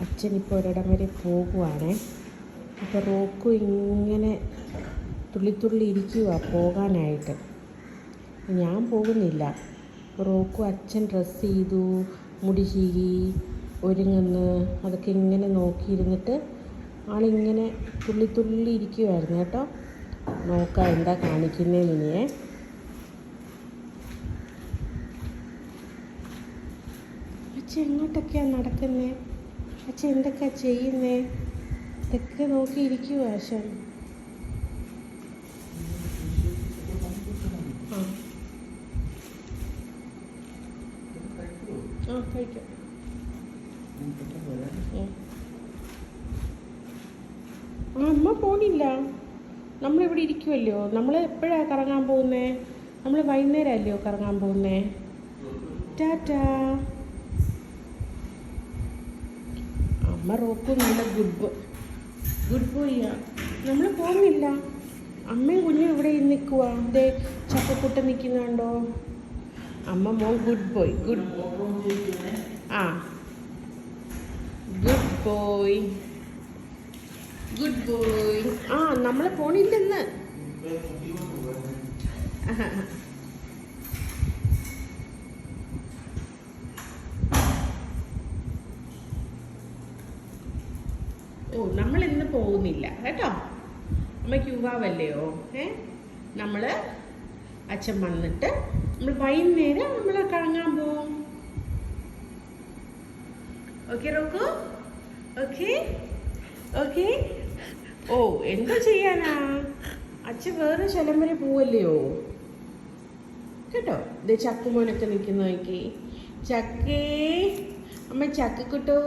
അച്ഛനിപ്പോൾ ഒരിടം വരെ പോകുവാണേ. അപ്പോൾ റോക്കു ഇങ്ങനെ തുള്ളി ഇരിക്കുക പോകാനായിട്ട്. ഞാൻ പോകുന്നില്ല. റോക്കു അച്ഛൻ ഡ്രസ്സ് ചെയ്തു, മുടി ചീകി, ഒരുങ്ങുന്നു, അതൊക്കെ ഇങ്ങനെ നോക്കിയിരുന്നിട്ട് ആളിങ്ങനെ തുള്ളി ഇരിക്കുമായിരുന്നു കേട്ടോ. നോക്കാം എന്താ കാണിക്കുന്നതെന്ന് ഇനിയേ. അച്ഛൻ എങ്ങോട്ടൊക്കെയാണ് നടക്കുന്നേ? അച്ഛൻ എന്തൊക്കെയാണ് ചെയ്യുന്നേ? ഇതൊക്കെ നോക്കിയിരിക്കുവോ അച്ഛൻ? കഴിക്കാം. അമ്മ പോണില്ല. നമ്മളിവിടെ ഇരിക്കുമല്ലോ. നമ്മൾ എപ്പോഴാണ് കറങ്ങാൻ പോകുന്നേ? നമ്മൾ വൈകുന്നേരം അല്ലയോ കറങ്ങാൻ പോകുന്നേ? ടാറ്റാ. അമ്മ റോക്കു നല്ല ഗുഡ് ബോയ്യാ. നമ്മൾ പോകുന്നില്ല. അമ്മയും കുഞ്ഞും ഇവിടെ നിൽക്കുക. ദേ ചക്കക്കുട്ട നിൽക്കുന്നുണ്ടോ? അമ്മ മോൻ ഗുഡ് ബോയ്. Good boy. നമ്മൾ പോണില്ലെന്ന്. നമ്മളിന്ന് പോകുന്നില്ല കേട്ടോ. അമ്മയ്ക്ക് യുവാവല്ലയോ. നമ്മൾ അച്ഛൻ വന്നിട്ട് നമ്മൾ വൈകുന്നേരം നമ്മൾ കറങ്ങാൻ പോവും. ഓക്കെ റോക്കു? ഓക്കെ. എന്താ ചെയ്യാനാ? അച്ഛൻ വേറെ സ്ഥലം വരെ പോവല്ലയോ കേട്ടോ. ഇത് ചക്കുമോനൊക്കെ നിൽക്കുന്ന നോക്കി. ചക്കേ, അമ്മ ചക്കക്കുട്ടോ.